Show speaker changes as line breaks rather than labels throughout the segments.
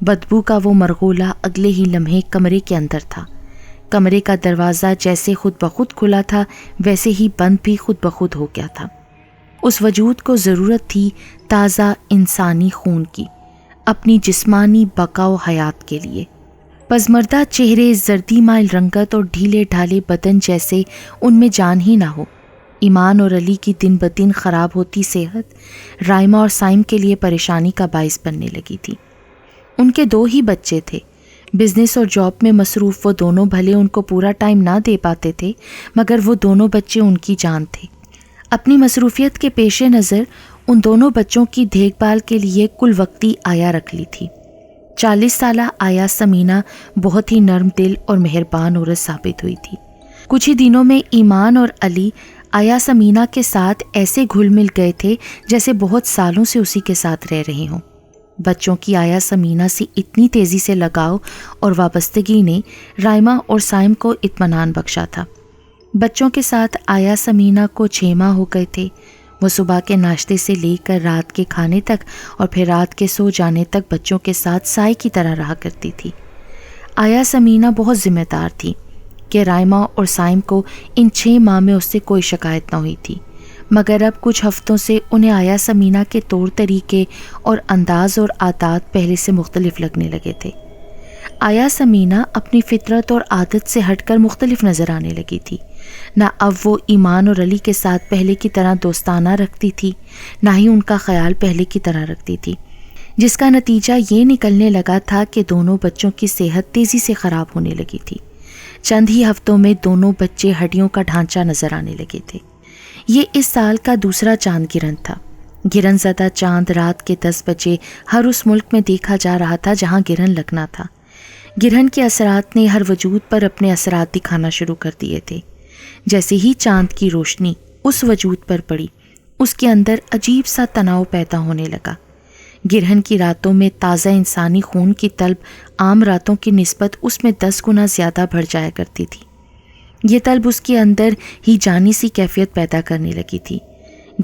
بدبو کا وہ مرغولا اگلے ہی لمحے کمرے کے اندر تھا۔ کمرے کا دروازہ جیسے خود بخود کھلا تھا ویسے ہی بند بھی خود بخود ہو گیا تھا۔ اس وجود کو ضرورت تھی تازہ انسانی خون کی، اپنی جسمانی بقا و حیات کے لیے۔ پزمردہ چہرے، زردی مائل رنگت اور ڈھیلے ڈھالے بدن جیسے ان میں جان ہی نہ ہو۔ ایمان اور علی کی دن بدن خراب ہوتی صحت رائمہ اور سائم کے لیے پریشانی کا باعث بننے لگی تھی۔ ان کے 2 ہی بچے تھے۔ بزنس اور جاب میں مصروف وہ دونوں بھلے ان کو پورا ٹائم نہ دے پاتے تھے، مگر وہ دونوں بچے ان کی جان تھے۔ اپنی مصروفیت کے پیش نظر ان دونوں بچوں کی دیکھ بھال کے لیے کل وقتی آیا رکھ لی تھی۔ 40 سالہ آیا سمینہ بہت ہی نرم دل اور مہربان عورت ثابت ہوئی تھی۔ کچھ ہی دنوں میں ایمان اور علی آیا سمینہ کے ساتھ ایسے گھل مل گئے تھے جیسے بہت سالوں سے اسی کے ساتھ رہ رہے ہوں۔ بچوں کی آیا سمینہ سے اتنی تیزی سے لگاؤ اور وابستگی نے رائمہ اور سائم کو اطمینان بخشا تھا۔ بچوں کے ساتھ آیا سمینہ کو 6 ماہ ہو گئے تھے۔ وہ صبح کے ناشتے سے لے کر رات کے کھانے تک اور پھر رات کے سو جانے تک بچوں کے ساتھ سائے کی طرح رہا کرتی تھی۔ آیا سمینہ بہت ذمہ دار تھی کہ رائمہ اور سائم کو ان 6 ماہ میں اس سے کوئی شکایت نہ ہوئی تھی، مگر اب کچھ ہفتوں سے انہیں آیا سمینہ کے طور طریقے اور انداز اور عادات پہلے سے مختلف لگنے لگے تھے۔ آیا سمینہ اپنی فطرت اور عادت سے ہٹ کر مختلف نظر آنے لگی تھی۔ نہ اب وہ ایمان اور علی کے ساتھ پہلے کی طرح دوستانہ رکھتی تھی، نہ ہی ان کا خیال پہلے کی طرح رکھتی تھی، جس کا نتیجہ یہ نکلنے لگا تھا کہ دونوں بچوں کی صحت تیزی سے خراب ہونے لگی تھی۔ چند ہی ہفتوں میں دونوں بچے ہڈیوں کا ڈھانچہ نظر آنے لگے تھے۔ یہ اس سال کا دوسرا چاند گرہن تھا۔ گرہن زدہ چاند رات کے 10 بجے ہر اس ملک میں دیکھا جا رہا تھا جہاں گرہن لگنا تھا۔ گرہن کے اثرات نے ہر وجود پر اپنے اثرات دکھانا شروع کر دیے تھے۔ جیسے ہی چاند کی روشنی اس وجود پر پڑی، اس کے اندر عجیب سا تناؤ پیدا ہونے لگا۔ گرہن کی راتوں میں تازہ انسانی خون کی طلب عام راتوں کی نسبت اس میں 10 گنا زیادہ بڑھ جایا کرتی تھی۔ یہ طلب اس کے اندر ہی جانی سی کیفیت پیدا کرنے لگی تھی۔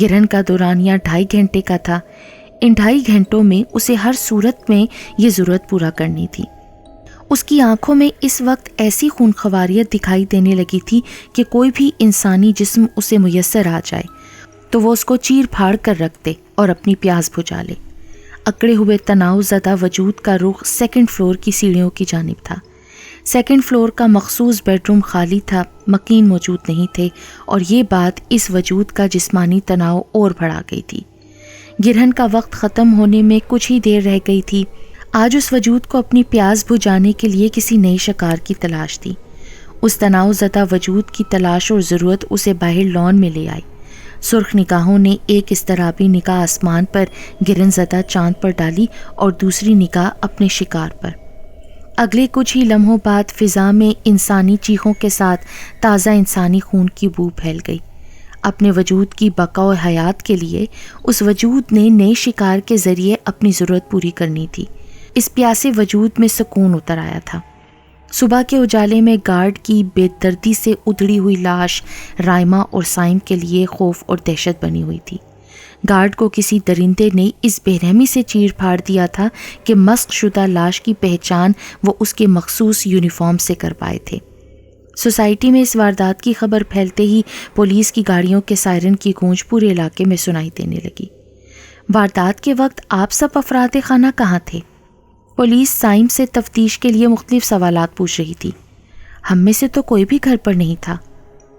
گرہن کا دورانیہ 2.5 گھنٹے کا تھا۔ ان 2.5 گھنٹوں میں اسے ہر صورت میں یہ ضرورت پورا کرنی تھی۔ اس کی آنکھوں میں اس وقت ایسی خونخواریت دکھائی دینے لگی تھی کہ کوئی بھی انسانی جسم اسے میسر آ جائے تو وہ اس کو چیر پھاڑ کر رکھ دے اور اپنی پیاس بجھا لے۔ اکڑے ہوئے تناؤ زدہ وجود کا رخ 2nd فلور کی سیڑھیوں کی جانب تھا۔ 2nd فلور کا مخصوص بیڈ روم خالی تھا، مکین موجود نہیں تھے، اور یہ بات اس وجود کا جسمانی تناؤ اور بڑھا گئی تھی۔ گرہن کا وقت ختم ہونے میں کچھ ہی دیر رہ گئی تھی۔ آج اس وجود کو اپنی پیاس بجھانے کے لیے کسی نئے شکار کی تلاش تھی۔ اس تناؤ زدہ وجود کی تلاش اور ضرورت اسے باہر لان میں لے آئی۔ سرخ نگاہوں نے ایک اضطرابی نگاہ آسمان پر گرہن زدہ چاند پر ڈالی اور دوسری نگاہ اپنے شکار پر۔ اگلے کچھ ہی لمحوں بعد فضا میں انسانی چیخوں کے ساتھ تازہ انسانی خون کی بو پھیل گئی۔ اپنے وجود کی بقا و حیات کے لیے اس وجود نے نئے شکار کے ذریعے اپنی ضرورت پوری کرنی تھی۔ اس پیاسے وجود میں سکون اتر آیا تھا۔ صبح کے اجالے میں گارڈ کی بے دردی سے ادھڑی ہوئی لاش رائمہ اور سائم کے لیے خوف اور دہشت بنی ہوئی تھی۔ گارڈ کو کسی درندے نے اس بے رحمی سے چیر پھاڑ دیا تھا کہ مسخ شدہ لاش کی پہچان وہ اس کے مخصوص یونیفارم سے کر پائے تھے۔ سوسائٹی میں اس واردات کی خبر پھیلتے ہی پولیس کی گاڑیوں کے سائرن کی گونج پورے علاقے میں سنائی دینے لگی۔ واردات کے وقت آپ سب افراد خانہ کہاں تھے؟ پولیس سائم سے تفتیش کے لیے مختلف سوالات پوچھ رہی تھی۔ ہم میں سے تو کوئی بھی گھر پر نہیں تھا۔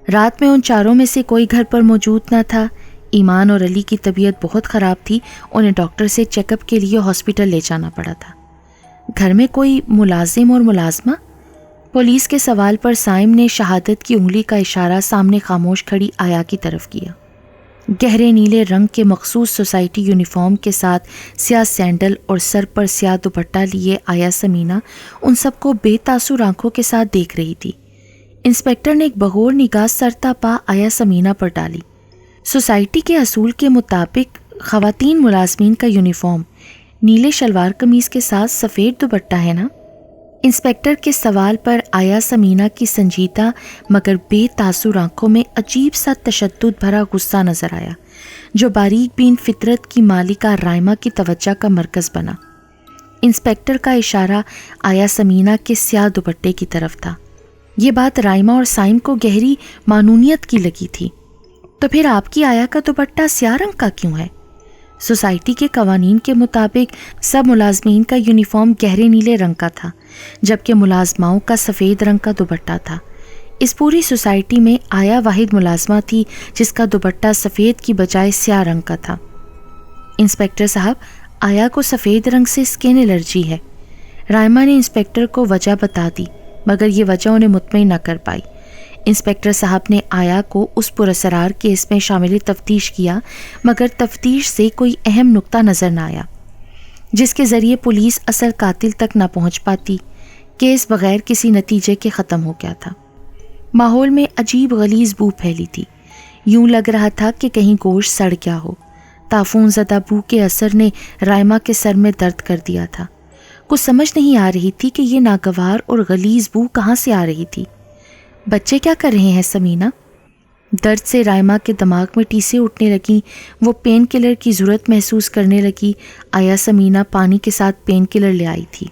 رات میں ان چاروں میں سے کوئی گھر پر موجود نہ تھا۔ ایمان اور علی کی طبیعت بہت خراب تھی، انہیں ڈاکٹر سے چیک اپ کے لیے ہاسپٹل لے جانا پڑا تھا۔ گھر میں کوئی ملازم اور ملازمہ؟ پولیس کے سوال پر سائم نے شہادت کی انگلی کا اشارہ سامنے خاموش کھڑی آیا کی طرف کیا۔ گہرے نیلے رنگ کے مخصوص سوسائٹی یونیفارم کے ساتھ سیاہ سینڈل اور سر پر سیاہ دوپٹہ لیے آیا سمینہ ان سب کو بے تاثر آنکھوں کے ساتھ دیکھ رہی تھی۔ انسپیکٹر نے ایک بغور نگاہ سرتا پا آیا سمینہ پر ڈالی۔ سوسائٹی کے اصول کے مطابق خواتین ملازمین کا یونیفارم نیلے شلوار قمیض کے ساتھ سفید دوپٹہ ہے نا؟ انسپیکٹر کے سوال پر آیا سمینہ کی سنجیدہ مگر بے تاثر آنکھوں میں عجیب سا تشدد بھرا غصہ نظر آیا، جو باریک بین فطرت کی مالکہ رائمہ کی توجہ کا مرکز بنا۔ انسپیکٹر کا اشارہ آیا سمینہ کے سیاہ دوپٹے کی طرف تھا۔ یہ بات رائمہ اور سائم کو گہری معنونیت کی لگی تھی۔ تو پھر آپ کی آیا کا دوپٹہ سیاہ رنگ کا کیوں ہے؟ سوسائٹی کے قوانین کے مطابق سب ملازمین کا یونیفارم گہرے نیلے رنگ کا تھا، جبکہ ملازماؤں کا سفید رنگ کا دوپٹہ تھا۔ اس پوری سوسائٹی میں آیا واحد ملازمہ تھی جس کا دوپٹہ سفید کی بجائے سیاہ رنگ کا تھا۔ انسپیکٹر صاحب، آیا کو سفید رنگ سے اسکن الرجی ہے۔ رائمہ نے انسپیکٹر کو وجہ بتا دی، مگر یہ وجہ انہیں مطمئن نہ کر پائی۔ انسپیکٹر صاحب نے آیا کو اس پراسرار کیس میں شامل تفتیش کیا، مگر تفتیش سے کوئی اہم نقطہ نظر نہ آیا جس کے ذریعے پولیس اصل قاتل تک نہ پہنچ پاتی۔ کیس بغیر کسی نتیجے کے ختم ہو گیا تھا۔ ماحول میں عجیب غلیظ بو پھیلی تھی، یوں لگ رہا تھا کہ کہیں گوشت سڑ گیا ہو۔ تعفن زدہ بو کے اثر نے رائمہ کے سر میں درد کر دیا تھا۔ کچھ سمجھ نہیں آ رہی تھی کہ یہ ناگوار اور غلیظ بو کہاں سے آ رہی تھی۔ بچے کیا کر رہے ہیں سمینہ؟ درد سے رائمہ کے دماغ میں ٹیسیں اٹھنے لگیں، وہ پین کلر کی ضرورت محسوس کرنے لگی۔ آیا سمینہ پانی کے ساتھ پین کلر لے آئی تھی۔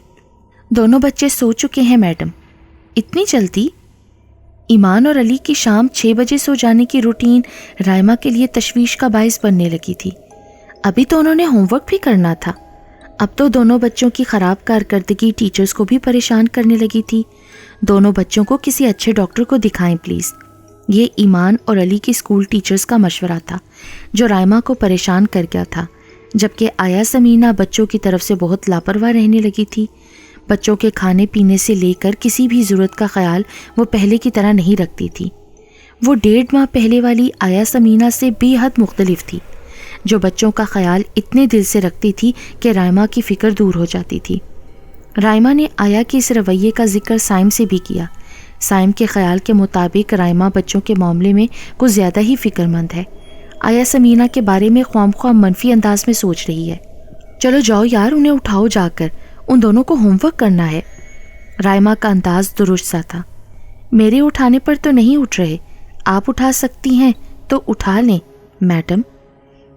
دونوں بچے سو چکے ہیں میڈم۔ اتنی جلدی؟ ایمان اور علی کی شام 6 بجے سو جانے کی روٹین رائمہ کے لیے تشویش کا باعث بننے لگی تھی۔ ابھی تو انہوں نے ہوم ورک بھی کرنا تھا۔ اب تو دونوں بچوں کی خراب کارکردگی ٹیچرز کو بھی پریشان کرنے لگی تھی۔ دونوں بچوں کو کسی اچھے ڈاکٹر کو دکھائیں پلیز۔ یہ ایمان اور علی کی اسکول ٹیچرز کا مشورہ تھا جو رائمہ کو پریشان کر گیا تھا، جبکہ آیا سمینہ بچوں کی طرف سے بہت لاپرواہ رہنے لگی تھی۔ بچوں کے کھانے پینے سے لے کر کسی بھی ضرورت کا خیال وہ پہلے کی طرح نہیں رکھتی تھی۔ وہ 1.5 ماہ پہلے والی آیا سمینہ سے بے حد مختلف تھی، جو بچوں کا خیال اتنے دل سے رکھتی تھی کہ رائمہ کی فکر دور ہو جاتی تھی۔ رائمہ نے آیا کے اس رویے کا ذکر سائم سے بھی کیا۔ سائم کے خیال کے مطابق رائمہ بچوں کے معاملے میں کچھ زیادہ ہی فکر مند ہے۔ آیا سمینہ کے بارے میں خواہ منفی انداز میں سوچ رہی ہے۔ چلو جاؤ یار، انہیں اٹھاؤ جا کر، ان دونوں کو ہوم ورک کرنا ہے۔ رائمہ کا انداز درست سا تھا۔ میرے اٹھانے پر تو نہیں اٹھ رہے، آپ اٹھا سکتی ہیں تو اٹھا لیں میڈم۔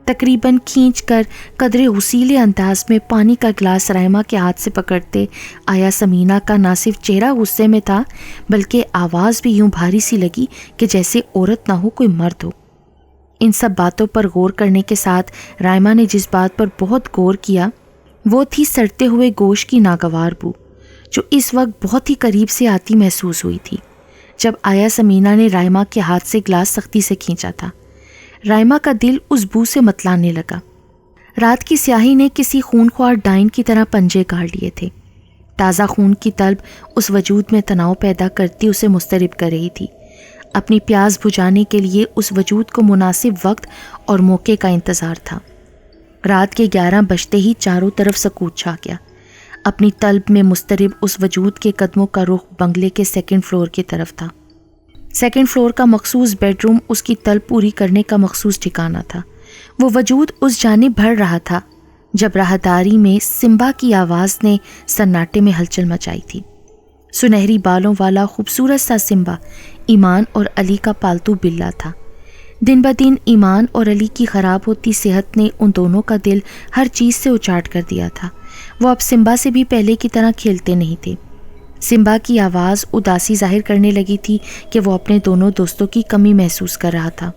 تقریباً کھینچ کر قدرے حسیلے انداز میں پانی کا گلاس رائمہ کے ہاتھ سے پکڑتے آیا سمینہ کا نہ صرف چہرہ غصے میں تھا بلکہ آواز بھی یوں بھاری سی لگی کہ جیسے عورت نہ ہو کوئی مرد ہو۔ ان سب باتوں پر غور کرنے کے ساتھ رائمہ نے جس بات پر بہت غور کیا وہ تھی سڑتے ہوئے گوشت کی ناگوار بو، جو اس وقت بہت ہی قریب سے آتی محسوس ہوئی تھی جب آیا سمینہ نے رائمہ کے ہاتھ سے گلاس سختی سے کھینچا تھا۔ رائمہ کا دل اس بو سے متلانے لگا۔ رات کی سیاہی نے کسی خونخوار ڈائن کی طرح پنجے گاڑ لیے تھے۔ تازہ خون کی طلب اس وجود میں تناؤ پیدا کرتی اسے مضطرب کر رہی تھی۔ اپنی پیاس بجھانے کے لیے اس وجود کو مناسب وقت اور موقع کا انتظار تھا۔ رات کے 11 بجتے ہی چاروں طرف سکوت چھا گیا۔ اپنی طلب میں مضطرب اس وجود کے قدموں کا رخ بنگلے کے 2nd فلور کی طرف تھا۔ 2nd فلور کا مخصوص بیڈ روم اس کی طلب پوری کرنے کا مخصوص ٹھکانہ تھا۔ وہ وجود اس جانب بڑھ رہا تھا جب راہداری میں سمبا کی آواز نے سناٹے میں ہلچل مچائی تھی۔ سنہری بالوں والا خوبصورت سا سمبا ایمان اور علی کا پالتو بلہ تھا۔ دن بدن ایمان اور علی کی خراب ہوتی صحت نے ان دونوں کا دل ہر چیز سے اچاٹ کر دیا تھا۔ وہ اب سمبا سے بھی پہلے کی طرح کھیلتے نہیں تھے۔ سمبا کی آواز اداسی ظاہر کرنے لگی تھی کہ وہ اپنے دونوں دوستوں کی کمی محسوس کر رہا تھا۔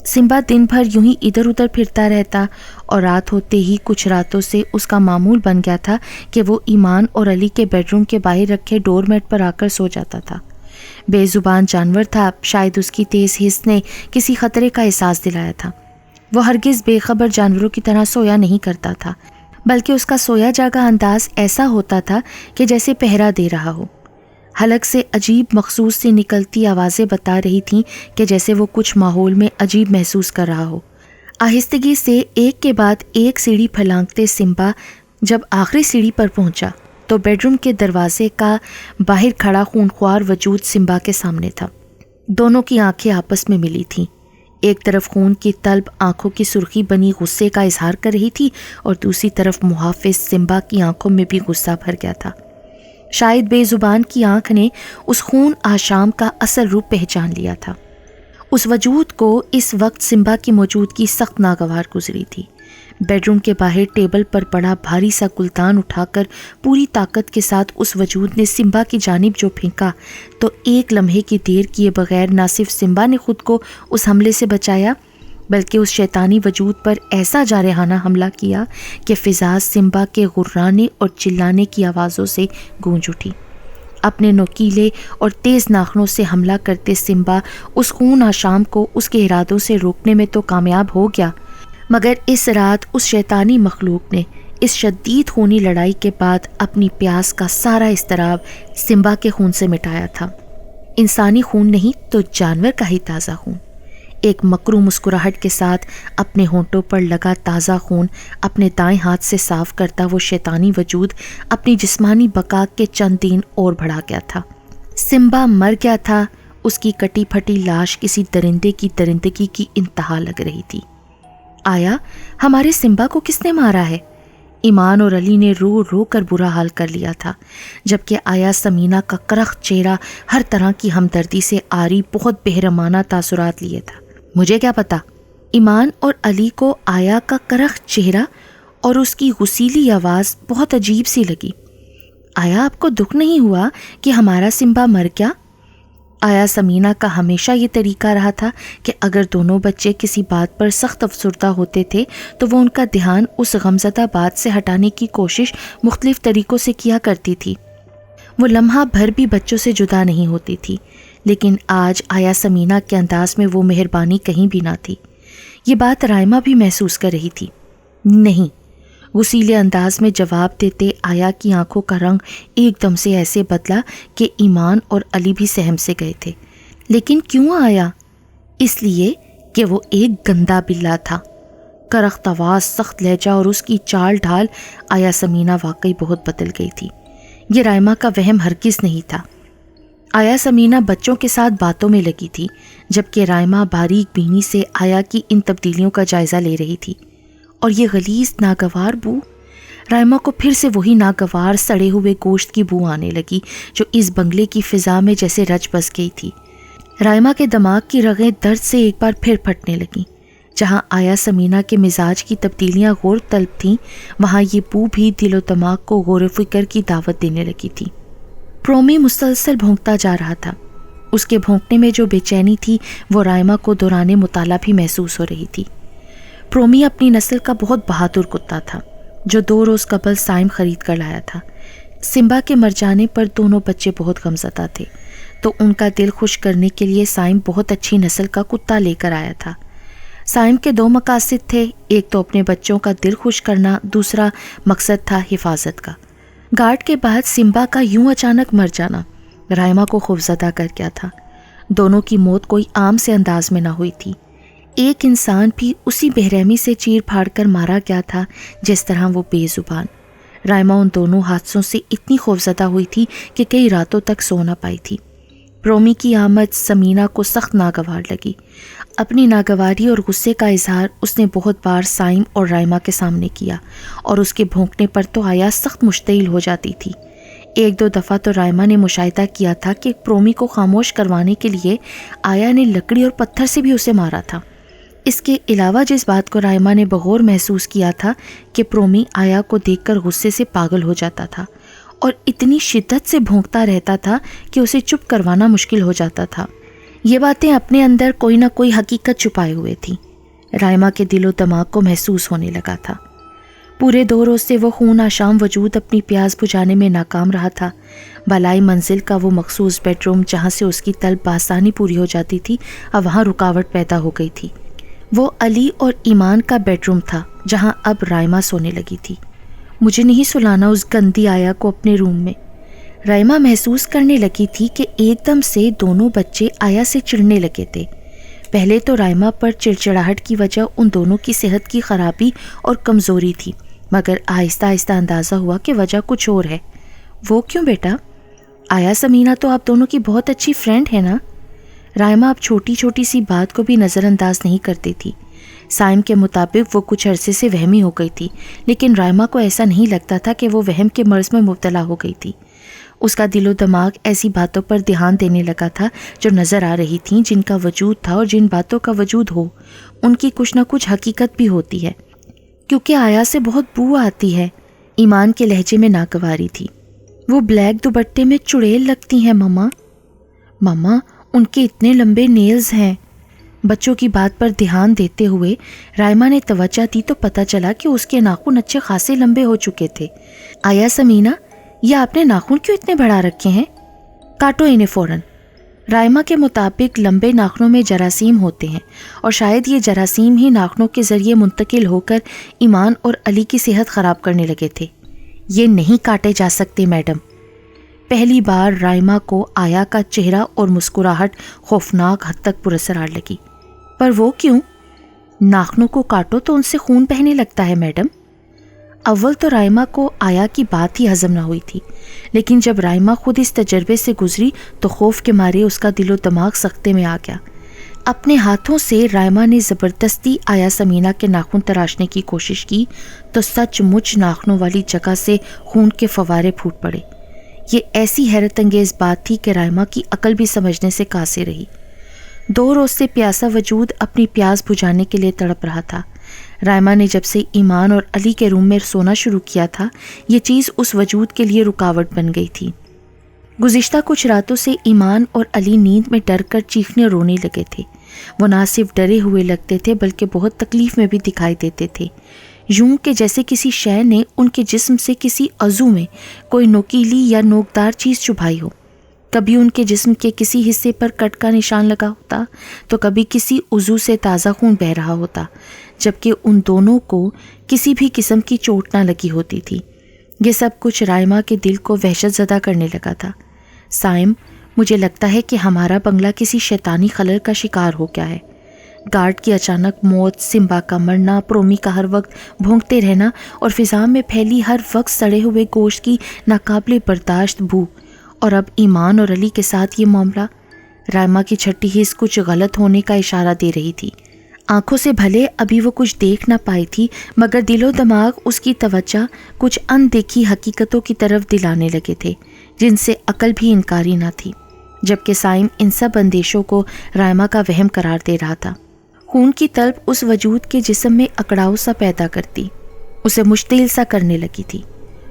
سمبا دن بھر یوں ہی ادھر ادھر پھرتا رہتا اور رات ہوتے ہی کچھ راتوں سے اس کا معمول بن گیا تھا کہ وہ ایمان اور علی کے بیڈ روم کے باہر رکھے ڈور میٹ پر آ کر سو جاتا تھا۔ بے زبان جانور تھا، شاید اس کی تیز حس نے کسی خطرے کا احساس دلایا تھا۔ وہ ہرگز بے خبر جانوروں کی طرح سویا نہیں کرتا تھا، بلکہ اس کا سویا جاگا انداز ایسا ہوتا تھا کہ جیسے پہرا دے رہا ہو۔ حلق سے عجیب مخصوص سی نکلتی آوازیں بتا رہی تھیں کہ جیسے وہ کچھ ماحول میں عجیب محسوس کر رہا ہو۔ آہستگی سے ایک کے بعد ایک سیڑھی پھلانگتے سمبا جب آخری سیڑھی پر پہنچا تو بیڈ روم کے دروازے کا باہر کھڑا خونخوار وجود سمبا کے سامنے تھا۔ دونوں کی آنکھیں آپس میں ملی تھیں۔ ایک طرف خون کی طلب آنکھوں کی سرخی بنی غصے کا اظہار کر رہی تھی اور دوسری طرف محافظ سمبا کی آنکھوں میں بھی غصہ بھر گیا تھا۔ شاید بے زبان کی آنکھ نے اس خون آشام کا اصل روپ پہچان لیا تھا۔ اس وجود کو اس وقت سمبا کی موجودگی سخت ناگوار گزری تھی۔ بیڈروم کے باہر ٹیبل پر پڑا بھاری سا گلدان اٹھا کر پوری طاقت کے ساتھ اس وجود نے سمبا کی جانب جو پھینکا تو ایک لمحے کی دیر کیے بغیر نہ صرف سمبا نے خود کو اس حملے سے بچایا بلکہ اس شیطانی وجود پر ایسا جارحانہ حملہ کیا کہ فضا سمبا کے غرانے اور چلانے کی آوازوں سے گونج اٹھی۔ اپنے نوکیلے اور تیز ناخنوں سے حملہ کرتے سمبا اس خون آشام کو اس کے ارادوں سے روکنے میں تو کامیاب ہو گیا، مگر اس رات اس شیطانی مخلوق نے اس شدید خونی لڑائی کے بعد اپنی پیاس کا سارا اضطراب سمبا کے خون سے مٹایا تھا۔ انسانی خون نہیں تو جانور کا ہی تازہ خون۔ ایک مکرو مسکراہٹ کے ساتھ اپنے ہونٹوں پر لگا تازہ خون اپنے دائیں ہاتھ سے صاف کرتا وہ شیطانی وجود اپنی جسمانی بقا کے چند دن اور بڑھا گیا تھا۔ سمبا مر گیا تھا، اس کی کٹی پھٹی لاش کسی درندے کی درندگی کی انتہا لگ رہی تھی۔ آیا ہمارے سمبا کو کس نے مارا ہے؟ ایمان اور علی نے رو رو کر برا حال کر لیا تھا، جبکہ آیا سمینہ کا کرخت چہرہ ہر طرح کی ہمدردی سے آری بہت بہرمانہ تاثرات لیے تھا۔ مجھے کیا پتا؟ ایمان اور علی کو آیا کا کرخت چہرہ اور اس کی غسیلی آواز بہت عجیب سی لگی۔ آیا آپ کو دکھ نہیں ہوا کہ ہمارا سمبا مر گیا؟ آیا سمینہ کا ہمیشہ یہ طریقہ رہا تھا کہ اگر دونوں بچے کسی بات پر سخت افسردہ ہوتے تھے تو وہ ان کا دھیان اس غمزدہ بات سے ہٹانے کی کوشش مختلف طریقوں سے کیا کرتی تھی۔ وہ لمحہ بھر بھی بچوں سے جدا نہیں ہوتی تھی، لیکن آج آیا سمینہ کے انداز میں وہ مہربانی کہیں بھی نہ تھی۔ یہ بات رائمہ بھی محسوس کر رہی تھی۔ نہیں، غسیلے انداز میں جواب دیتے آیا کی آنکھوں کا رنگ ایک دم سے ایسے بدلا کہ ایمان اور علی بھی سہم سے گئے تھے۔ لیکن کیوں آیا؟ اس لیے کہ وہ ایک گندا بلا تھا۔ کرخت آواز، سخت لہجہ اور اس کی چال ڈھال آیا سمینہ واقعی بہت بدل گئی تھی۔ یہ رائمہ کا وہم ہرگز نہیں تھا۔ آیا سمینہ بچوں کے ساتھ باتوں میں لگی تھی، جبکہ رائمہ باریک بینی سے آیا کی ان تبدیلیوں کا جائزہ لے رہی تھی۔ اور یہ غلیظ ناگوار بو، رائمہ کو پھر سے وہی ناگوار سڑے ہوئے گوشت کی بو آنے لگی جو اس بنگلے کی فضا میں جیسے رچ بس گئی تھی۔ رائمہ کے دماغ کی رگیں درد سے ایک بار پھر پھٹنے لگیں۔ جہاں آیا سمینہ کے مزاج کی تبدیلیاں غور طلب تھیں، وہاں یہ بو بھی دل و دماغ کو غور و فکر کی دعوت دینے لگی تھی۔ پرومی مسلسل بھونکتا جا رہا تھا۔ اس کے بھونکنے میں جو بے چینی تھی وہ رائمہ کو دوران مطالعہ بھی محسوس ہو رہی تھی۔ پرومی اپنی نسل کا بہت بہادر کتا تھا جو 2 روز قبل سائم خرید کر لایا تھا۔ سمبا کے مر جانے پر دونوں بچے بہت غمزدہ تھے، تو ان کا دل خوش کرنے کے لیے سائم بہت اچھی نسل کا کتا لے کر آیا تھا۔ سائم کے 2 مقاصد تھے، ایک تو اپنے بچوں کا دل خوش کرنا، دوسرا مقصد تھا حفاظت کا۔ گارڈ کے بعد سمبا کا یوں اچانک مر جانا رائمہ کو خوفزدہ کر گیا تھا۔ دونوں کی موت کوئی عام سے انداز میں نہ ہوئی تھی۔ ایک انسان بھی اسی بےرحمی سے چیر پھاڑ کر مارا گیا تھا جس طرح وہ بے زبان۔ رائمہ ان دونوں حادثوں سے اتنی خوفزدہ ہوئی تھی کہ کئی راتوں تک سو نہ پائی تھی۔ پرومی کی آمد سمینہ کو سخت ناگوار لگی۔ اپنی ناگواری اور غصے کا اظہار اس نے بہت بار سائم اور رائمہ کے سامنے کیا، اور اس کے بھونکنے پر تو آیا سخت مشتعل ہو جاتی تھی۔ 1-2 دفعہ تو رائمہ نے مشاہدہ کیا تھا کہ پرومی کو خاموش کروانے کے لیے آیا نے لکڑی اور پتھر سے بھی اسے مارا تھا۔ اس کے علاوہ جس بات کو رائمہ نے بغور محسوس کیا تھا کہ پرومی آیا کو دیکھ کر غصے سے پاگل ہو جاتا تھا اور اتنی شدت سے بھونکتا رہتا تھا کہ اسے چپ کروانا مشکل ہو جاتا تھا۔ یہ باتیں اپنے اندر کوئی نہ کوئی حقیقت چھپائے ہوئے تھیں۔ رائمہ کے دل و دماغ کو محسوس ہونے لگا تھا۔ پورے 2 روز سے وہ خون آشام وجود اپنی پیاس بجھانے میں ناکام رہا تھا۔ بالائی منزل کا وہ مخصوص بیڈ روم جہاں سے اس کی طلب بآسانی پوری ہو جاتی تھی، اب وہاں رکاوٹ پیدا ہو گئی تھی۔ وہ علی اور ایمان کا بیڈ روم تھا جہاں اب رائمہ سونے لگی تھی۔ مجھے نہیں سلانا اس گندی آیا کو اپنے روم میں، رائمہ محسوس کرنے لگی تھی کہ ایک دم سے دونوں بچے آیا سے چڑھنے لگے تھے۔ پہلے تو رائمہ پر چڑچڑاہٹ کی وجہ ان دونوں کی صحت کی خرابی اور کمزوری تھی، مگر آہستہ آہستہ اندازہ ہوا کہ وجہ کچھ اور ہے۔ وہ کیوں بیٹا؟ آیا سمینہ تو آپ دونوں کی بہت اچھی فرینڈ ہے نا؟ رائمہ اب چھوٹی چھوٹی سی بات کو بھی نظر انداز نہیں کرتی تھی۔ سائم کے مطابق وہ کچھ عرصے سے وہمی ہو گئی تھی، لیکن رائمہ کو ایسا نہیں لگتا تھا کہ وہ وہم کے مرض میں مبتلا ہو گئی تھی۔ اس کا دل و دماغ ایسی باتوں پر دھیان دینے لگا تھا جو نظر آ رہی تھیں، جن کا وجود تھا، اور جن باتوں کا وجود ہو ان کی کچھ نہ کچھ حقیقت بھی ہوتی ہے۔ کیونکہ آیا سے بہت بو آتی ہے، ایمان کے لہجے میں ناگواری تھی۔ وہ بلیک دوپٹے میں چڑیل لگتی ہیں ماما۔ ماما ان کے اتنے لمبے نیلز ہیں۔ بچوں کی بات پر دھیان دیتے ہوئے رائما نے توجہ دی تو پتہ چلا کہ اس کے ناخن اچھے خاصے لمبے ہو چکے تھے۔ آیا سمینا، یہ آپ نے ناخن کیوں اتنے بڑھا رکھے ہیں؟ کاٹو انہیں فوراً۔ رائما کے مطابق لمبے ناخنوں میں جراثیم ہوتے ہیں اور شاید یہ جراثیم ہی ناخنوں کے ذریعے منتقل ہو کر ایمان اور علی کی صحت خراب کرنے لگے تھے۔ یہ نہیں کاٹے جا سکتے میڈم۔ پہلی بار رائما کو آیا کا چہرہ اور مسکراہٹ خوفناک حد تک پراسرار لگی۔ پر وہ کیوں؟ ناخنوں کو کاٹو تو ان سے خون بہنے لگتا ہے میڈم۔ اول تو رائما کو آیا کی بات ہی ہضم نہ ہوئی تھی، لیکن جب رائما خود اس تجربے سے گزری تو خوف کے مارے اس کا دل و دماغ سختے میں آ گیا۔ اپنے ہاتھوں سے رائما نے زبردستی آیا سمینا کے ناخن تراشنے کی کوشش کی تو سچ مچ ناخنوں والی جگہ سے خون کے فوارے پھوٹ پڑے۔ یہ ایسی حیرت انگیز بات تھی کہ رائما کی عقل بھی سمجھنے سے قاصر رہی۔ 2 روز سے پیاسا وجود اپنی پیاس بجھانے کے لیے تڑپ رہا تھا۔ رائما نے جب سے ایمان اور علی کے روم میں سونا شروع کیا تھا، یہ چیز اس وجود کے لیے رکاوٹ بن گئی تھی۔ گزشتہ کچھ راتوں سے ایمان اور علی نیند میں ڈر کر چیخنے رونے لگے تھے۔ وہ نہ صرف ڈرے ہوئے لگتے تھے بلکہ بہت تکلیف میں بھی دکھائی دیتے تھے، یوں کہ جیسے کسی شے نے ان کے جسم سے کسی عضو میں کوئی نوکیلی یا نوکدار چیز چبھائی ہو۔ کبھی ان کے جسم کے کسی حصے پر کٹ کا نشان لگا ہوتا تو کبھی کسی عضو سے تازہ خون بہہ رہا ہوتا، جبکہ ان دونوں کو کسی بھی قسم کی چوٹ نہ لگی ہوتی تھی۔ یہ سب کچھ رائما کے دل کو وحشت زدہ کرنے لگا تھا۔ سائم، مجھے لگتا ہے کہ ہمارا بنگلہ کسی شیطانی خلل کا شکار ہو گیا ہے۔ گارڈ کی اچانک موت، سمبا کا مرنا، پرومی کا ہر وقت بھونکتے رہنا اور فضا میں پھیلی ہر وقت سڑے ہوئے گوشت کی ناقابل برداشت بو، اور اب ایمان اور علی کے ساتھ یہ معاملہ۔ رائما کی چھٹی حس کچھ غلط ہونے کا اشارہ دے رہی تھی۔ آنکھوں سے بھلے ابھی وہ کچھ دیکھ نہ پائی تھی، مگر دل و دماغ اس کی توجہ کچھ اندیکھی حقیقتوں کی طرف دلانے لگے تھے جن سے عقل بھی انکاری نہ تھی، جبکہ سائم ان سب اندیشوں کو رائما کا وہم قرار دے رہا تھا۔ خون کی طلب اس وجود کے جسم میں اکڑاؤ سا پیدا کرتی، اسے مشتعل سا کرنے لگی تھی۔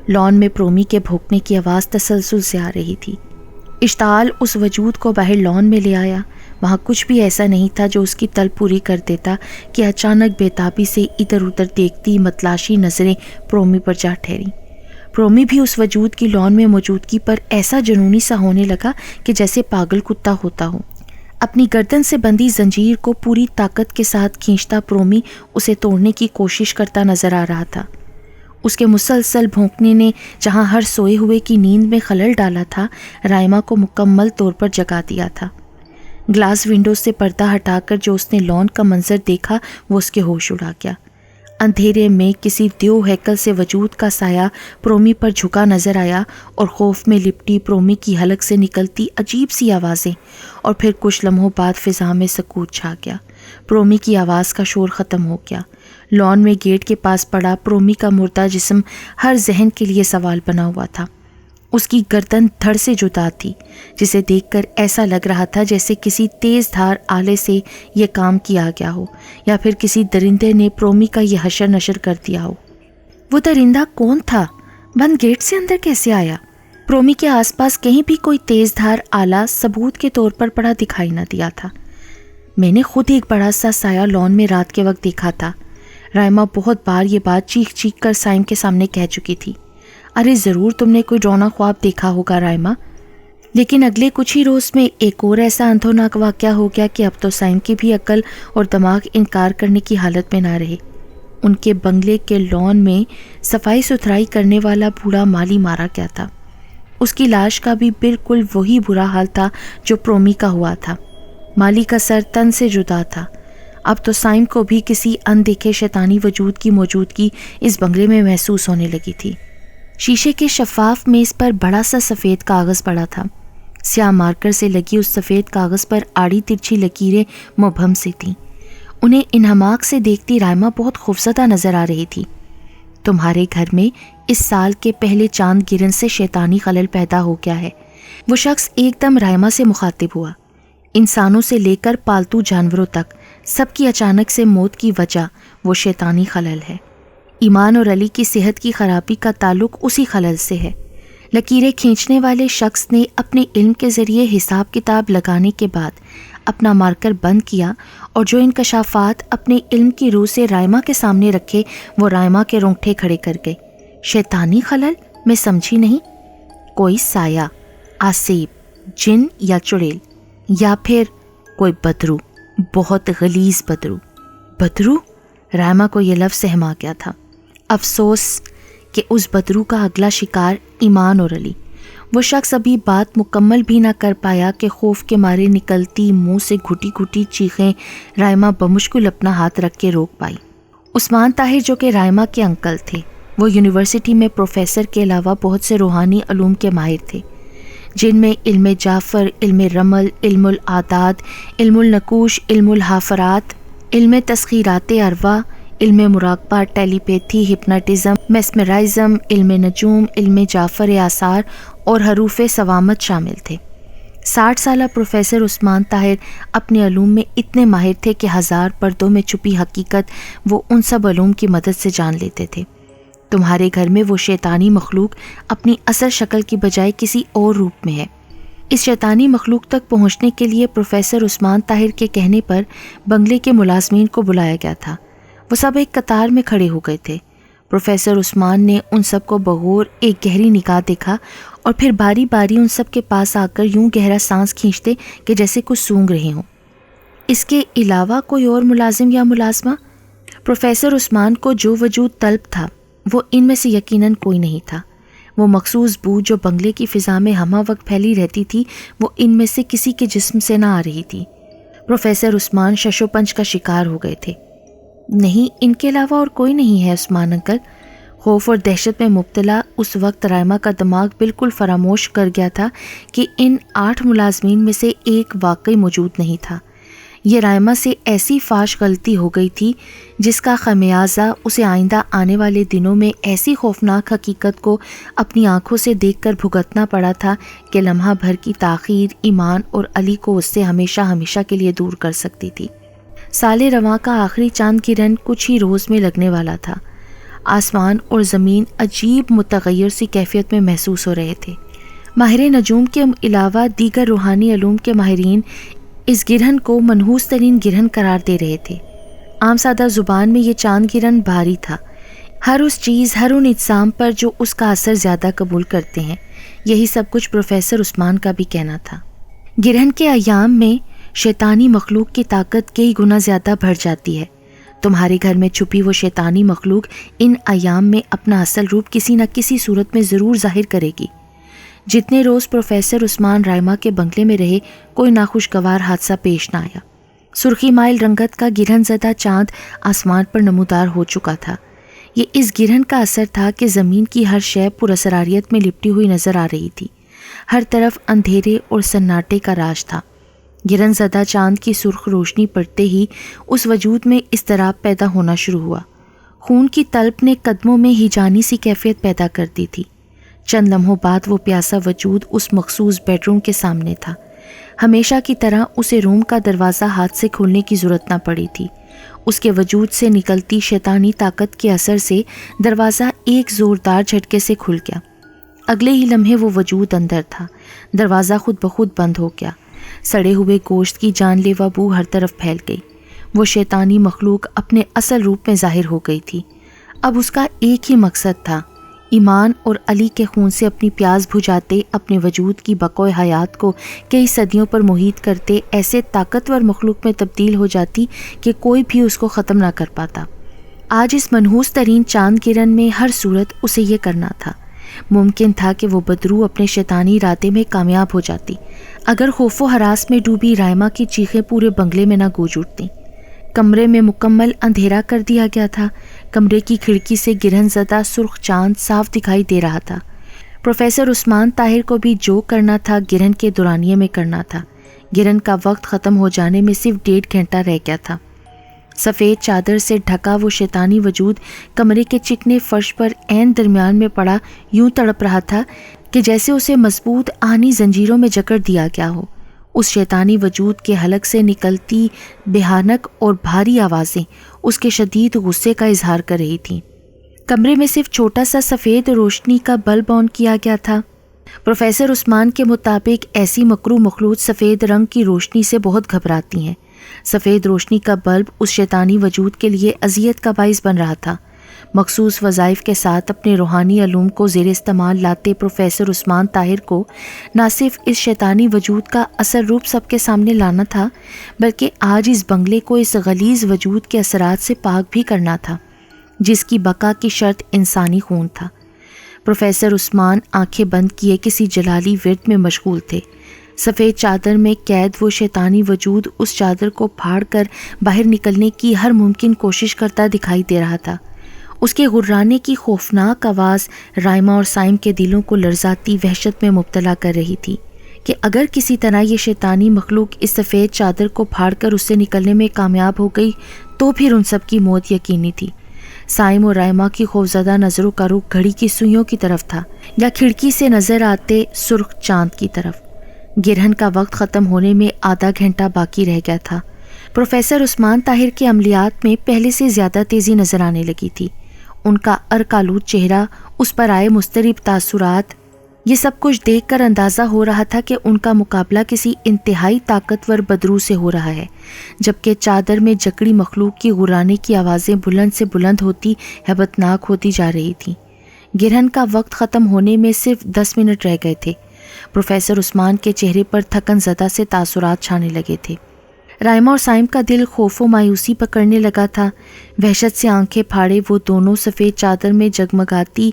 لان میں پرومی کے بھونکنے کی آواز تسلسل سے آ رہی تھی۔ اشتعال اس وجود کو باہر لان میں لے آیا۔ وہاں کچھ بھی ایسا نہیں تھا جو اس کی طلب پوری کر دیتا کہ اچانک بے تابی سے ادھر ادھر دیکھتی متلاشی نظریں پرومی پر جا ٹھہریں۔ پرومی بھی اس وجود کی لان میں موجودگی پر ایسا جنونی سا ہونے لگا کہ جیسے پاگل کتا ہوتا ہو۔ اپنی گردن سے بندھی زنجیر کو پوری طاقت کے ساتھ کھینچتا پرومی اسے توڑنے کی کوشش کرتا نظر آ رہا تھا۔ اس کے مسلسل بھونکنے نے جہاں ہر سوئے ہوئے کی نیند میں خلل ڈالا تھا، رائما کو مکمل طور پر جگا دیا تھا۔ گلاس ونڈو سے پردہ ہٹا کر جو اس نے لان کا منظر دیکھا وہ اس کے ہوش اڑا گیا۔ اندھیرے میں کسی دیو ہیکل سے وجود کا سایہ پرومی پر جھکا نظر آیا اور خوف میں لپٹی پرومی کی حلق سے نکلتی عجیب سی آوازیں، اور پھر کچھ لمحوں بعد فضا میں سکوت چھا گیا۔ پرومی کی آواز کا شور ختم ہو گیا۔ لان میں گیٹ کے پاس پڑا پرومی کا مردہ جسم ہر ذہن کے لیے سوال بنا ہوا تھا۔ اس کی گردن دھڑ سے جدا تھی، جسے دیکھ کر ایسا لگ رہا تھا جیسے کسی تیز دھار آلے سے یہ کام کیا گیا ہو، یا پھر کسی درندے نے پرومی کا یہ حشر نشر کر دیا ہو۔ وہ درندہ کون تھا؟ بند گیٹ سے اندر کیسے آیا؟ پرومی کے آس پاس کہیں بھی کوئی تیز دھار آلہ ثبوت کے طور پر پڑا دکھائی نہ دیا تھا۔ میں نے خود ایک بڑا سا سایہ لان میں رات کے وقت دیکھا تھا۔ رائما بہت بار یہ بات چیخ چیخ کر سائم کے سامنے کہہ چکی تھی۔ ارے ضرور تم نے کوئی ڈراؤنا خواب دیکھا ہوگا رائما۔ لیکن اگلے کچھ ہی روز میں ایک اور ایسا اندھوناک واقعہ ہو گیا کہ اب تو سائم کی بھی عقل اور دماغ انکار کرنے کی حالت میں نہ رہے۔ ان کے بنگلے کے لان میں صفائی ستھرائی کرنے والا بوڑھا مالی مارا گیا تھا۔ اس کی لاش کا بھی بالکل وہی برا حال تھا جو پرومی کا ہوا تھا۔ مالی کا سر تن سے جدا تھا۔ اب تو سائم کو بھی کسی اندیکھے شیطانی وجود کی موجودگی اس بنگلے میں محسوس ہونے لگی تھی۔ شیشے کے شفاف میز پر بڑا سا سفید کاغذ پڑا تھا۔ سیاہ مارکر سے لگی اس سفید کاغذ پر آڑی ترچھی لکیریں مبہم سی تھیں۔ انہیں انہماک سے دیکھتی رائما بہت خوفزدہ نظر آ رہی تھی۔ تمہارے گھر میں اس سال کے پہلے چاند گرن سے شیطانی خلل پیدا ہو گیا ہے۔ وہ شخص ایک دم رائما سے مخاطب ہوا۔ انسانوں سے لے کر پالتو جانوروں تک سب کی اچانک سے موت کی وجہ وہ شیطانی خلل ہے۔ ایمان اور علی کی صحت کی خرابی کا تعلق اسی خلل سے ہے۔ لکیریں کھینچنے والے شخص نے اپنے علم کے ذریعے حساب کتاب لگانے کے بعد اپنا مارکر بند کیا اور جو انکشافات اپنے علم کی روح سے رائما کے سامنے رکھے وہ رائما کے رونگٹے کھڑے کر گئے۔ شیطانی خلل؟ میں سمجھی نہیں۔ کوئی سایہ، آسیب، جن یا چڑیل، یا پھر کوئی بدرو، بہت غلیظ بدرو۔ بدرو؟ رائما کو یہ لفظ سہما گیا تھا۔ افسوس کہ اس بدرو کا اگلا شکار ایمان اور علی۔ وہ شخص ابھی بات مکمل بھی نہ کر پایا کہ خوف کے مارے نکلتی منہ سے گھٹی گھٹی چیخیں رائما بمشکل اپنا ہاتھ رکھ کے روک پائی۔ عثمان طاہر جو کہ رائما کے انکل تھے، وہ یونیورسٹی میں پروفیسر کے علاوہ بہت سے روحانی علوم کے ماہر تھے، جن میں علم جعفر، علم رمل، علم العادات، علم النقوش، علم الحافرات، علم تسخیرات ارواح، علم مراقبہ، ٹیلی پیتھی، ہپناٹزم، میسمرائزم، علم نجوم، علم جعفر آثار اور حروف صوامت شامل تھے۔ 60 سالہ پروفیسر عثمان طاہر اپنے علوم میں اتنے ماہر تھے کہ ہزار پردوں میں چھپی حقیقت وہ ان سب علوم کی مدد سے جان لیتے تھے۔ تمہارے گھر میں وہ شیطانی مخلوق اپنی اصل شکل کی بجائے کسی اور روپ میں ہے۔ اس شیطانی مخلوق تک پہنچنے کے لیے پروفیسر عثمان طاہر کے کہنے پر بنگلے کے ملازمین کو بلایا گیا تھا۔ وہ سب ایک قطار میں کھڑے ہو گئے تھے۔ پروفیسر عثمان نے ان سب کو بغور ایک گہری نگاہ دیکھا اور پھر باری باری ان سب کے پاس آ کر یوں گہرا سانس کھینچتے کہ جیسے کچھ سونگھ رہے ہوں۔ اس کے علاوہ کوئی اور ملازم یا ملازمہ؟ پروفیسر عثمان کو جو وجود طلب تھا وہ ان میں سے یقیناً کوئی نہیں تھا۔ وہ مخصوص بو جو بنگلے کی فضا میں ہمہ وقت پھیلی رہتی تھی وہ ان میں سے کسی کے جسم سے نہ آ رہی تھی۔ پروفیسر عثمان شش و پنج کا شکار ہو گئے تھے۔ نہیں، ان کے علاوہ اور کوئی نہیں ہے عثمان انکل۔ خوف اور دہشت میں مبتلا اس وقت رائما کا دماغ بالکل فراموش کر گیا تھا کہ ان 8 ملازمین میں سے ایک واقعی موجود نہیں تھا۔ یہ رائما سے ایسی فاش غلطی ہو گئی تھی جس کا خمیازہ اسے آئندہ آنے والے دنوں میں ایسی خوفناک حقیقت کو اپنی آنکھوں سے دیکھ کر بھگتنا پڑا تھا کہ لمحہ بھر کی تاخیر ایمان اور علی کو اس سے ہمیشہ ہمیشہ کے لیے دور کر سکتی تھی۔ سال رواں کا آخری چاند گرہن کچھ ہی روز میں لگنے والا تھا۔ آسمان اور زمین عجیب متغیر سی کیفیت میں محسوس ہو رہے تھے۔ ماہر نجوم کے علاوہ دیگر روحانی علوم کے ماہرین اس گرہن کو منحوس ترین گرہن قرار دے رہے تھے۔ عام سادہ زبان میں یہ چاند گرہن بھاری تھا، ہر اس چیز، ہر ان اجسام پر جو اس کا اثر زیادہ قبول کرتے ہیں۔ یہی سب کچھ پروفیسر عثمان کا بھی کہنا تھا۔ گرہن کے ایام میں شیطانی مخلوق کی طاقت کئی گنا زیادہ بڑھ جاتی ہے۔ تمہارے گھر میں چھپی وہ شیطانی مخلوق ان ایام میں اپنا اصل روپ کسی نہ کسی صورت میں ضرور ظاہر کرے گی۔ جتنے روز پروفیسر عثمان رائما کے بنگلے میں رہے کوئی ناخوشگوار حادثہ پیش نہ آیا۔ سرخی مائل رنگت کا گرہن زدہ چاند آسمان پر نمودار ہو چکا تھا۔ یہ اس گرہن کا اثر تھا کہ زمین کی ہر شے پراسراریت میں لپٹی ہوئی نظر آ رہی تھی۔ ہر طرف اندھیرے اور سناٹے کا راج تھا۔ گرہن زدہ چاند کی سرخ روشنی پڑتے ہی اس وجود میں اضطراب پیدا ہونا شروع ہوا۔ خون کی طلب نے قدموں میں ہیجانی سی کیفیت پیدا کر دی تھی۔ چند لمحوں بعد وہ پیاسا وجود اس مخصوص بیڈ روم کے سامنے تھا۔ ہمیشہ کی طرح اسے روم کا دروازہ ہاتھ سے کھولنے کی ضرورت نہ پڑی تھی۔ اس کے وجود سے نکلتی شیطانی طاقت کے اثر سے دروازہ ایک زوردار جھٹکے سے کھل گیا۔ اگلے ہی لمحے وہ وجود اندر تھا۔ دروازہ خود بخود بند ہو گیا۔ سڑے ہوئے گوشت کی جان لیوا بو ہر طرف پھیل گئی۔ وہ شیطانی مخلوق اپنے اصل روپ میں ظاہر ہو گئی تھی۔ اب اس کا ایک ہی مقصد تھا، ایمان اور علی کے خون سے اپنی پیاس بجھاتے، اپنے وجود کی بقائے حیات کو کئی صدیوں پر محیط کرتے ایسے طاقتور مخلوق میں تبدیل ہو جاتی کہ کوئی بھی اس کو ختم نہ کر پاتا۔ آج اس منحوس ترین چاند گرہن میں ہر صورت اسے یہ کرنا تھا۔ ممکن تھا کہ وہ بدرو اپنے شیطانی ارادے میں کامیاب ہو جاتی اگر خوف و ہراس میں ڈوبی رائما کی چیخیں پورے بنگلے میں نہ گونج اٹھتیں۔ کمرے میں مکمل اندھیرا کر دیا گیا تھا۔ کمرے کی کھڑکی سے گرہن زدہ سرخ چاند صاف دکھائی دے رہا تھا۔ پروفیسر عثمان طاہر کو بھی جو کرنا تھا گرہن کے دورانیے میں کرنا تھا۔ گرہن کا وقت ختم ہو جانے میں صرف 1.5 گھنٹہ رہ گیا تھا۔ سفید چادر سے ڈھکا وہ شیطانی وجود کمرے کے چکنے فرش پر عین درمیان میں پڑا یوں تڑپ رہا تھا کہ جیسے اسے مضبوط آہنی زنجیروں میں جکڑ دیا گیا ہو۔ اس شیطانی وجود کے حلق سے نکلتی بھیانک اور بھاری آوازیں اس کے شدید غصے کا اظہار کر رہی تھیں۔ کمرے میں صرف چھوٹا سا سفید روشنی کا بلب آن کیا گیا تھا۔ پروفیسر عثمان کے مطابق ایسی مکروہ مخلوط سفید رنگ کی روشنی سے بہت گھبراتی ہیں۔ سفید روشنی کا بلب اس شیطانی وجود کے لیے اذیت کا باعث بن رہا تھا۔ مخصوص وظائف کے ساتھ اپنے روحانی علوم کو زیر استعمال لاتے پروفیسر عثمان طاہر کو نہ صرف اس شیطانی وجود کا اثر روپ سب کے سامنے لانا تھا، بلکہ آج اس بنگلے کو اس غلیظ وجود کے اثرات سے پاک بھی کرنا تھا، جس کی بقا کی شرط انسانی خون تھا۔ پروفیسر عثمان آنکھیں بند کیے کسی جلالی ورد میں مشغول تھے۔ سفید چادر میں قید وہ شیطانی وجود اس چادر کو پھاڑ کر باہر نکلنے کی ہر ممکن کوشش کرتا دکھائی دے رہا تھا۔ اس کے غرانے کی خوفناک آواز رائمہ اور سائم کے دلوں کو لرزاتی وحشت میں مبتلا کر رہی تھی کہ اگر کسی طرح یہ شیطانی مخلوق اس سفید چادر کو پھاڑ کر اس سے نکلنے میں کامیاب ہو گئی تو پھر ان سب کی موت یقینی تھی۔ سائم اور رائمہ کی خوفزدہ نظروں کا رخ گھڑی کی سوئیوں کی طرف تھا یا کھڑکی سے نظر آتے سرخ چاند کی طرف۔ گرہن کا وقت ختم ہونے میں آدھا گھنٹہ باقی رہ گیا تھا۔ پروفیسر عثمان طاہر کے عملیات میں پہلے سے زیادہ تیزی نظر آنے لگی تھی۔ ان کا ارکالود چہرہ، اس پر آئے مضطرب تاثرات، یہ سب کچھ دیکھ کر اندازہ ہو رہا تھا کہ ان کا مقابلہ کسی انتہائی طاقتور بدرو سے ہو رہا ہے، جبکہ چادر میں جکڑی مخلوق کی غرانے کی آوازیں بلند سے بلند ہوتی ہیبتناک ہوتی جا رہی تھیں۔ گرہن کا وقت ختم ہونے میں صرف 10 منٹ رہ گئے تھے۔ پروفیسر عثمان کے چہرے پر تھکن زدہ سے تاثرات چھانے لگے تھے۔ رائمہ اور سائم کا دل خوف و مایوسی پکڑنے لگا تھا۔ وحشت سے آنکھیں پھاڑے وہ دونوں سفید چادر میں جگمگاتی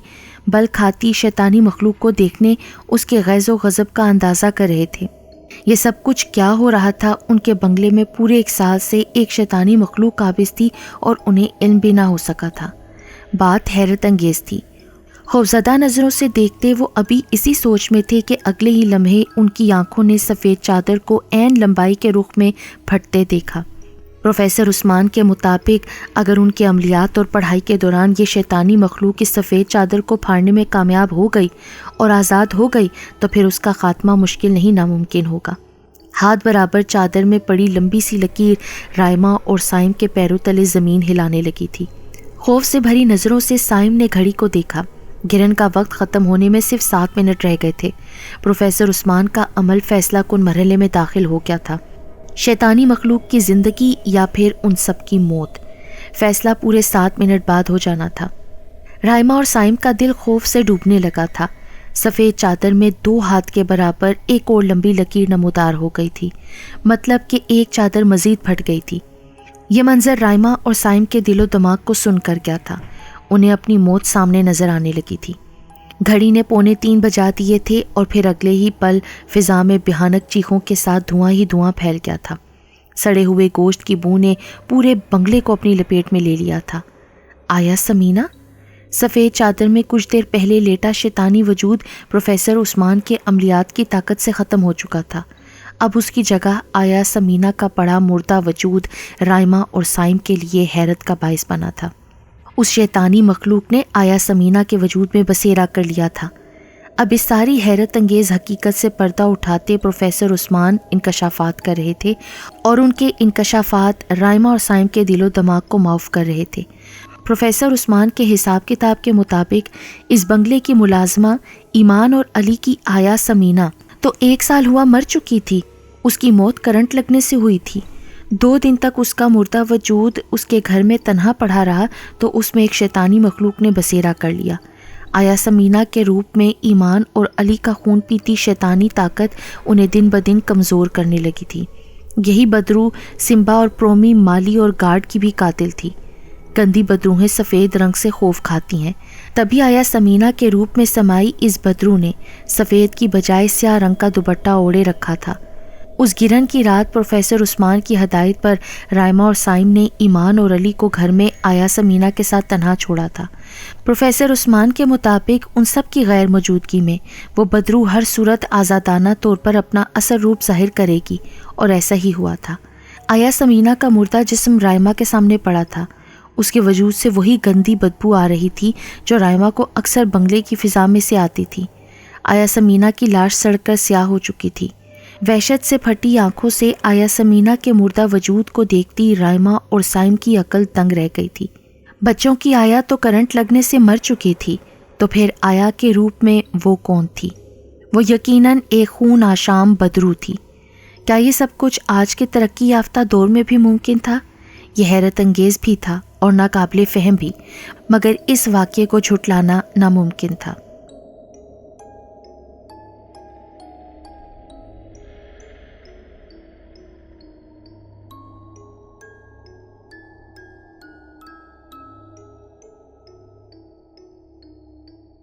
بل کھاتی شیطانی مخلوق کو دیکھنے اس کے غیظ و غضب کا اندازہ کر رہے تھے۔ یہ سب کچھ کیا ہو رہا تھا؟ ان کے بنگلے میں پورے 1 سال سے ایک شیطانی مخلوق قابض تھی اور انہیں علم بھی نہ ہو سکا تھا۔ بات حیرت انگیز تھی۔ خوفزدہ نظروں سے دیکھتے وہ ابھی اسی سوچ میں تھے کہ اگلے ہی لمحے ان کی آنکھوں نے سفید چادر کو عین لمبائی کے رخ میں پھٹتے دیکھا۔ پروفیسر عثمان کے مطابق اگر ان کے عملیات اور پڑھائی کے دوران یہ شیطانی مخلوق اس سفید چادر کو پھاڑنے میں کامیاب ہو گئی اور آزاد ہو گئی تو پھر اس کا خاتمہ مشکل نہیں ناممکن ہوگا۔ ہاتھ برابر چادر میں پڑی لمبی سی لکیر رائمہ اور سائم کے پیروں تلے زمین ہلانے لگی تھی۔ خوف سے بھری نظروں سے سائم نے گھڑی کو دیکھا۔ گرہن کا وقت ختم ہونے میں صرف 7 منٹ رہ گئے تھے۔ پروفیسر عثمان کا عمل فیصلہ کن مرحلے میں داخل ہو گیا تھا، شیطانی مخلوق کی زندگی یا پھر ان سب کی موت۔ فیصلہ پورے 7 منٹ بعد ہو جانا تھا۔ رائمہ اور سائم کا دل خوف سے ڈوبنے لگا تھا۔ سفید چادر میں 2 ہاتھ کے برابر ایک اور لمبی لکیر نمودار ہو گئی تھی، مطلب کہ ایک چادر مزید پھٹ گئی تھی۔ یہ منظر رائمہ اور سائم کے دل و دماغ کو سن کر گیا تھا۔ انہیں اپنی موت سامنے نظر آنے لگی تھی۔ گھڑی نے 2:45 بجا دیے تھے اور پھر اگلے ہی پل فضا میں بھیانک چیخوں کے ساتھ دھواں ہی دھواں پھیل گیا تھا۔ سڑے ہوئے گوشت کی بو نے پورے بنگلے کو اپنی لپیٹ میں لے لیا تھا۔ آیا سمینہ؟ سفید چادر میں کچھ دیر پہلے لیٹا شیطانی وجود پروفیسر عثمان کے عملیات کی طاقت سے ختم ہو چکا تھا۔ اب اس کی جگہ آیا سمینہ کا پڑا مردہ وجود رائمہ اور سائم کے لیے حیرت کا باعث بنا تھا۔ اس شیطانی مخلوق نے آیا سمینہ کے وجود میں بسیرا کر لیا تھا۔ اب اس ساری حیرت انگیز حقیقت سے پردہ اٹھاتے پروفیسر عثمان انکشافات کر رہے تھے اور ان کے انکشافات رائمہ اور سائم کے دل و دماغ کو معاف کر رہے تھے۔ پروفیسر عثمان کے حساب کتاب کے مطابق اس بنگلے کی ملازمہ ایمان اور علی کی آیا سمینہ تو 1 سال ہوا مر چکی تھی۔ اس کی موت کرنٹ لگنے سے ہوئی تھی۔ 2 دن تک اس کا مردہ وجود اس کے گھر میں تنہا پڑا رہا تو اس میں ایک شیطانی مخلوق نے بسیرا کر لیا۔ آیا سمینہ کے روپ میں ایمان اور علی کا خون پیتی شیطانی طاقت انہیں دن بدن کمزور کرنے لگی تھی۔ یہی بدروح سمبا اور پرومی مالی اور گارڈ کی بھی قاتل تھی۔ گندی بدروہیں سفید رنگ سے خوف کھاتی ہیں۔ تبھی آیا سمینہ کے روپ میں سمائی اس بدروح نے سفید کی بجائے سیاہ رنگ کا دوپٹہ اوڑھے رکھا تھا۔ اس گرہن کی رات پروفیسر عثمان کی ہدایت پر رائمہ اور سائم نے ایمان اور علی کو گھر میں آیا سمینہ کے ساتھ تنہا چھوڑا تھا۔ پروفیسر عثمان کے مطابق ان سب کی غیر موجودگی میں وہ بدروح ہر صورت آزادانہ طور پر اپنا اثر روپ ظاہر کرے گی، اور ایسا ہی ہوا تھا۔ آیا سمینہ کا مردہ جسم رائمہ کے سامنے پڑا تھا۔ اس کے وجود سے وہی گندی بدبو آ رہی تھی جو رائمہ کو اکثر بنگلے کی فضا میں سے آتی تھی۔ آیا سمینہ کی لاش سڑ کر سیاہ ہو چکی تھی۔ وحشت سے پھٹی آنکھوں سے آیا سمینہ کے مردہ وجود کو دیکھتی رائمہ اور سائم کی عقل دنگ رہ گئی تھی۔ بچوں کی آیا تو کرنٹ لگنے سے مر چکی تھی، تو پھر آیا کے روپ میں وہ کون تھی؟ وہ یقیناً ایک خون آشام بدرو تھی۔ کیا یہ سب کچھ آج کے ترقی یافتہ دور میں بھی ممکن تھا؟ یہ حیرت انگیز بھی تھا اور ناقابل فہم بھی، مگر اس واقعے کو جھٹلانا ناممکن تھا۔